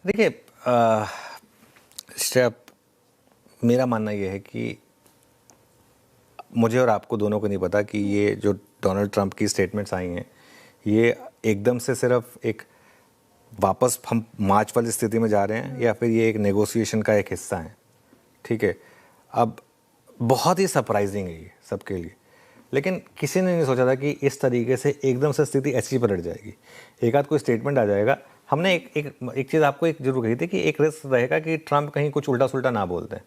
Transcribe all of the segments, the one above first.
देखिए श्रेया, मेरा मानना ये है कि मुझे और आपको दोनों को नहीं पता कि ये जो डोनाल्ड ट्रंप की स्टेटमेंट्स आई हैं ये एकदम से सिर्फ एक वापस हम मार्च वाली स्थिति में जा रहे हैं या फिर ये एक नेगोशिएशन का एक हिस्सा है। ठीक है, अब बहुत ही सरप्राइजिंग है ये सबके लिए, लेकिन किसी ने नहीं सोचा था कि इस तरीके से एकदम से स्थिति ऐसी पलट जाएगी। एक आध कोई स्टेटमेंट आ जाएगा। हमने एक चीज़ आपको एक जरूर कही थी कि एक रिस्क रहेगा कि ट्रंप कहीं कुछ उल्टा सुल्टा ना बोलते हैं,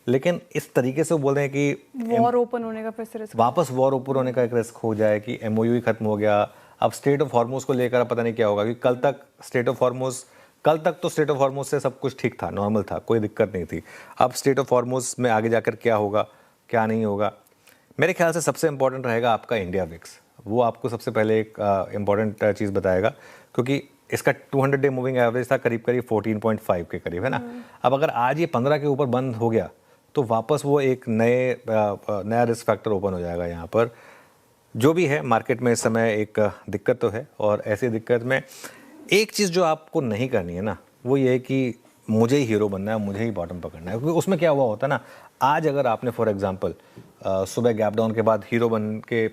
लेकिन इस तरीके से बोल रहे हैं कि वॉर ओपन होने का फिर से रिस्क, वापस वॉर ओपन होने का एक रिस्क हो जाए कि एमओयू ही खत्म हो गया। अब स्टेट ऑफ हॉर्मोज को लेकर पता नहीं क्या होगा, कि कल तक तो स्टेट ऑफ हॉर्मोज से सब कुछ ठीक था, नॉर्मल था, कोई दिक्कत नहीं थी। अब स्टेट ऑफ हॉर्मोज में आगे जाकर क्या होगा क्या नहीं होगा। मेरे ख्याल से सबसे इंपॉर्टेंट रहेगा आपका इंडिया विक्स, वो आपको सबसे पहले एक इंपॉर्टेंट चीज़ बताएगा, क्योंकि इसका 200 डे मूविंग एवरेज था करीब 14.5 के करीब, है ना। अब अगर आज ये 15 के ऊपर बंद हो गया तो वापस वो एक नया रिस्क फैक्टर ओपन हो जाएगा यहाँ पर। जो भी है मार्केट में इस समय एक दिक्कत तो है, और ऐसी दिक्कत में एक चीज़ जो आपको नहीं करनी है ना, वो ये है कि मुझे ही हीरो बनना है, मुझे ही बॉटम पकड़ना है। क्योंकि उसमें क्या हुआ होता है ना, आज अगर आपने फॉर एग्जांपल सुबह गैप डाउन के बाद हीरो बन के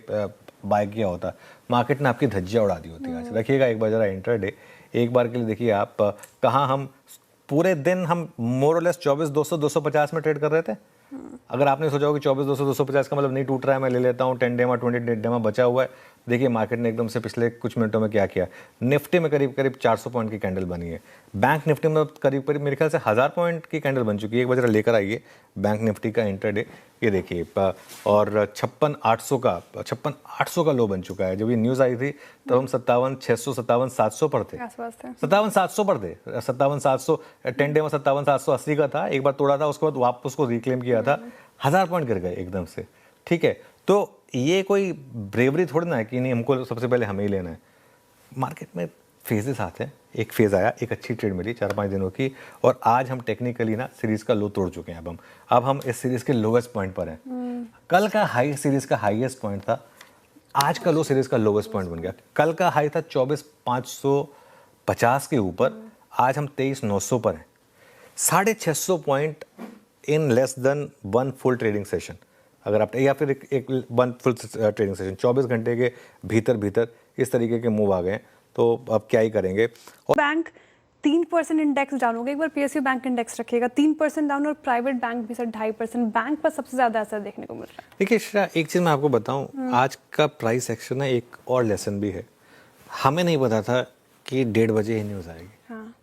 बाय किया होता, मार्केट ने आपकी धज्जियाँ उड़ा दी होती। आज रखिएगा एक बार जरा इंट्राडे, एक बार के लिए देखिए आप कहाँ हम पूरे दिन हम मोर और लेस 24,200 250 में ट्रेड कर रहे थे। अगर आपने सोचा हो कि 24,200 250 का मतलब नहीं टूट रहा है, मैं ले लेता हूँ 10 डेमा 20 डेमा बचा हुआ है, देखिए मार्केट ने एकदम से पिछले कुछ मिनटों में क्या किया। निफ्टी में करीब 400 पॉइंट की कैंडल बनी है, बैंक निफ्टी में करीब मेरे ख्याल से 1000 पॉइंट की कैंडल बन चुकी है। एक बार लेकर आइए बैंक निफ्टी का इंट्राडे, ये देखिए, और 56,800 का लो बन चुका है। जब ये न्यूज़ आई थी तब हम 57,600 57,700 पर थे, 57,700 पर थे, 57,700 10 डे में 57,780 का था, एक बार तोड़ा था, उसके बाद वापस उसको रिक्लेम किया था, 1000 पॉइंट गिर गए एकदम से। ठीक है, तो ये कोई ब्रेवरी थोड़ी ना है कि नहीं हमको सबसे पहले हमें ही लेना है। मार्केट में फेजेस आते हैं, एक फेज़ आया, एक अच्छी ट्रेड मिली 4-5 दिनों की, और आज हम टेक्निकली ना सीरीज़ का लो तोड़ चुके हैं। अब हम इस सीरीज़ के लोवेस्ट पॉइंट पर हैं। कल का हाई सीरीज़ का हाईएस्ट पॉइंट था, आज का लो सीरीज़ का लोवेस्ट पॉइंट बन गया। कल का हाई था 24,550 के ऊपर, आज हम 23,900 पर हैं। 650 point in less than 1 full trading session, अगर आप या फिर एक 1 फुल ट्रेडिंग सेशन 24 घंटे के भीतर इस तरीके के मूव आ गए, तो अब क्या ही करेंगे। और बैंक 3% इंडेक्स डाउन हो गया, एक बार पीएसयू बैंक इंडेक्स रखिएगा 3% डाउन, और प्राइवेट बैंक भी सर 2.5%, बैंक पर सबसे ज्यादा असर देखने को मिल रहा है। देखिए श्रेया, एक चीज़ मैं आपको बताऊं, आज का प्राइस एक्शन है, एक और लेसन भी है। हमें नहीं पता था कि 1:30 बजे ही न्यूज़ आएगी। हाँ,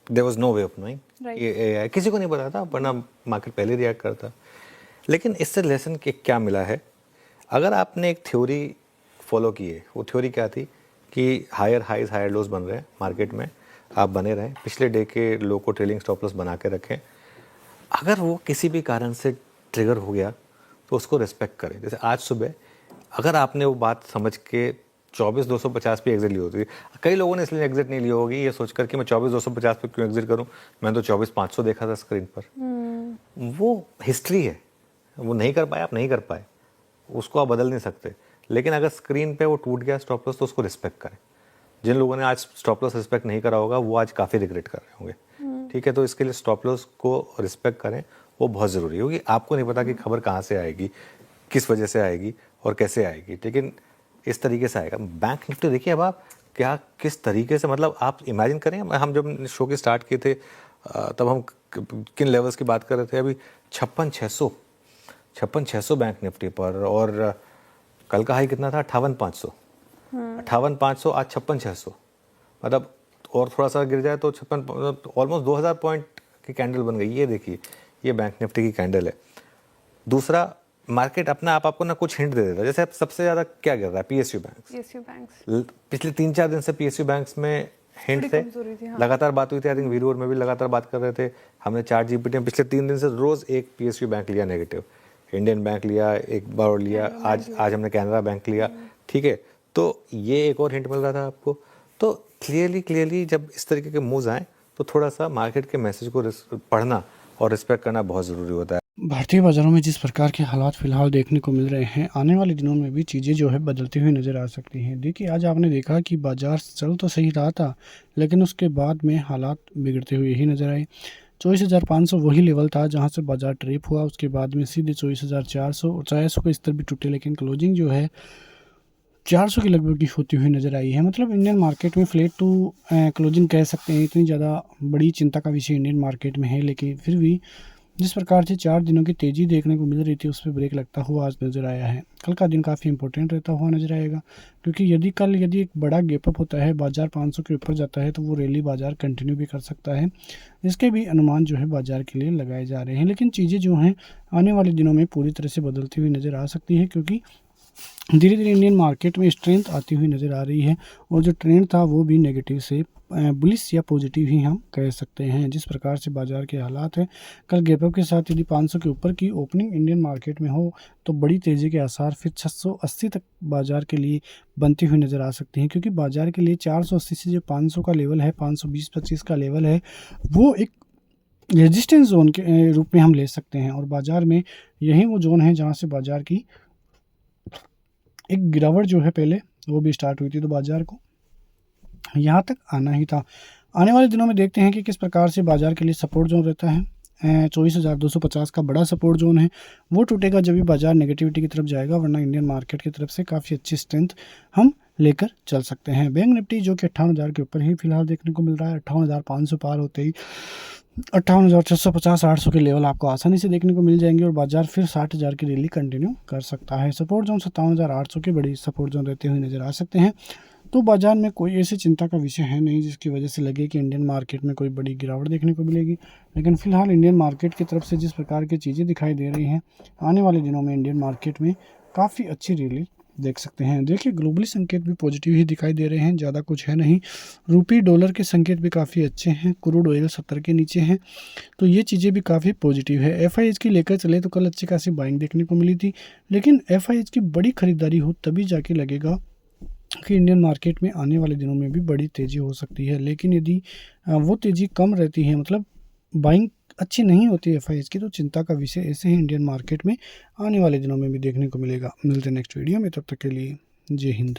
there was no way of knowing, ये किसी को नहीं पता था, वरना मार्केट पहले रिएक्ट करता। लेकिन इससे लेसन के क्या मिला है, अगर आपने एक थ्योरी फॉलो की है, वो थ्योरी क्या थी कि हायर हाइज हायर लोज बन रहे हैं मार्केट में, आप बने रहें, पिछले डे के लो को ट्रेलिंग स्टॉप लॉस बना के रखें। अगर वो किसी भी कारण से ट्रिगर हो गया तो उसको रिस्पेक्ट करें। जैसे आज सुबह अगर आपने वो बात समझ के 24,250 पे एग्जिट ली होती, कई लोगों ने इसलिए एग्जिट नहीं ली होगी ये सोचकर कि मैं 24,250 पे क्यों एग्जिट करूं, मैंने तो 24,500 देखा था स्क्रीन पर। वो हिस्ट्री है, वो नहीं कर पाए, आप नहीं कर पाए, उसको आप बदल नहीं सकते। लेकिन अगर स्क्रीन पे वो टूट गया स्टॉप लॉस तो उसको रिस्पेक्ट करें। जिन लोगों ने आज स्टॉप लॉस रिस्पेक्ट नहीं करा होगा वो आज काफ़ी रिग्रेट कर रहे होंगे। ठीक है, तो इसके लिए स्टॉप लॉस को रिस्पेक्ट करें, वो बहुत ज़रूरी है, क्योंकि आपको नहीं पता कि खबर कहाँ से आएगी, किस वजह से आएगी और कैसे आएगी, लेकिन इस तरीके से आएगा। बैंक निफ्टी देखिए, अब आप क्या किस तरीके से, मतलब आप इमेजिन करें, हम जब शो की स्टार्ट किए थे तब हम किन लेवल्स की बात कर रहे थे, अभी 56,600 बैंक निफ्टी पर, और कल का हाई कितना था 58,500, 58,500 आज 56,600, मतलब और थोड़ा सा गिर जाए तो 56, ऑलमोस्ट 2,000 पॉइंट की कैंडल बन गई। ये देखिए, ये बैंक निफ्टी की कैंडल है। दूसरा, मार्केट अपना आपको ना कुछ हिंट दे देता है। जैसे सबसे ज़्यादा क्या गिर रहा है, पीएसयू बैंक्स। पिछले 3-4 दिन से पीएसयू बैंक्स में हिंट थे, हाँ। लगातार बात हुई थी, आई थिंक वीरूर में भी लगातार बात कर रहे थे, हमने चैट जीपीटी में पिछले 3 दिन से रोज़ एक पीएसयू बैंक लिया नेगेटिव, इंडियन बैंक लिया, एक बार और लिया, आज हमने कैनरा बैंक लिया। ठीक है, तो ये एक और हिंट मिल रहा था आपको। तो क्लियरली जब इस तरीके के मूव्स आए तो थोड़ा सा मार्केट के मैसेज को पढ़ना और रिस्पेक्ट करना बहुत ज़रूरी होता है। भारतीय बाज़ारों में जिस प्रकार के हालात फ़िलहाल देखने को मिल रहे हैं, आने वाले दिनों में भी चीज़ें जो है बदलती हुई नज़र आ सकती हैं। देखिए, आज आपने देखा कि बाज़ार चल तो सही रहा था, लेकिन उसके बाद में हालात बिगड़ते हुए ही नज़र आए। 24,500 वही लेवल था जहां से बाज़ार ट्रिप हुआ, उसके बाद में सीधे 24,400 और 400 के स्तर भी टूटे, लेकिन क्लोजिंग जो है 400 के लगभग की होती हुई नज़र आई है। मतलब इंडियन मार्केट में फ्लैट टू क्लोजिंग कह सकते हैं। इतनी ज़्यादा बड़ी चिंता का विषय इंडियन मार्केट में है, लेकिन फिर भी जिस प्रकार से 4 दिनों की तेज़ी देखने को मिल रही थी, उस पे ब्रेक लगता हुआ आज नज़र आया है। कल का दिन काफ़ी इंपॉर्टेंट रहता हुआ नज़र आएगा, क्योंकि यदि एक बड़ा गैप अप होता है, बाज़ार 500 के ऊपर जाता है, तो वो रैली बाज़ार कंटिन्यू भी कर सकता है। इसके भी अनुमान जो है बाज़ार के लिए लगाए जा रहे हैं, लेकिन चीज़ें जो हैं आने वाले दिनों में पूरी तरह से बदलती हुई नज़र आ सकती है, क्योंकि धीरे धीरे इंडियन मार्केट में स्ट्रेंथ आती हुई नज़र आ रही है, और जो ट्रेंड था वो भी नेगेटिव से बुलिश या पॉजिटिव ही हम कह सकते हैं। जिस प्रकार से बाज़ार के हालात हैं, कल गैप अप के साथ यदि 500 के ऊपर की ओपनिंग इंडियन मार्केट में हो, तो बड़ी तेज़ी के आसार फिर 680 तक बाज़ार के लिए बनती हुई नज़र आ सकती हैं, क्योंकि बाज़ार के लिए 480 से जो 500 का लेवल है, 520-25 का लेवल है, वो एक रेजिस्टेंस जोन के रूप में हम ले सकते हैं। और बाज़ार में यही वो जोन है जहाँ से बाज़ार की एक गिरावट जो है पहले वो भी स्टार्ट हुई थी, तो बाज़ार को यहाँ तक आना ही था। आने वाले दिनों में देखते हैं कि किस प्रकार से बाज़ार के लिए सपोर्ट जोन रहता है। 24,250 का बड़ा सपोर्ट जोन है, वो टूटेगा जब भी बाज़ार नेगेटिविटी की तरफ जाएगा, वरना इंडियन मार्केट की तरफ से काफ़ी अच्छी स्ट्रेंथ हम लेकर चल सकते हैं। बैंक निफ्टी जो कि 58,000 के ऊपर ही फिलहाल देखने को मिल रहा है, 58,500 पार होते ही 58,650-800 के लेवल आपको आसानी से देखने को मिल जाएंगे, और बाजार फिर 60,000 की रैली कंटिन्यू कर सकता है। सपोर्ट जोन 57,800 के बड़ी सपोर्ट जोन रहते हुए नज़र आ सकते हैं। तो बाजार में कोई ऐसी चिंता का विषय है नहीं जिसकी वजह से लगे कि इंडियन मार्केट में कोई बड़ी गिरावट देखने को मिलेगी, लेकिन फिलहाल इंडियन मार्केट की तरफ से जिस प्रकार की चीज़ें दिखाई दे रही हैं, आने वाले दिनों में इंडियन मार्केट में काफ़ी अच्छी रैली देख सकते हैं। देखिए, ग्लोबली संकेत भी पॉजिटिव ही दिखाई दे रहे हैं, ज़्यादा कुछ है नहीं। रुपी डॉलर के संकेत भी काफ़ी अच्छे हैं, क्रूड ऑयल 70 के नीचे हैं, तो ये चीज़ें भी काफ़ी पॉजिटिव है। एफआईएच की लेकर चले तो कल अच्छी खासी बाइंग देखने को मिली थी, लेकिन एफआईएच की बड़ी खरीदारी हो तभी जाके लगेगा कि इंडियन मार्केट में आने वाले दिनों में भी बड़ी तेज़ी हो सकती है। लेकिन यदि वो तेज़ी कम रहती है, मतलब बाइंग अच्छी नहीं होती है एफआईएच की, तो चिंता का विषय ऐसे ही इंडियन मार्केट में आने वाले दिनों में भी देखने को मिलेगा। मिलते हैं नेक्स्ट वीडियो में, तब तक के लिए जय हिंद।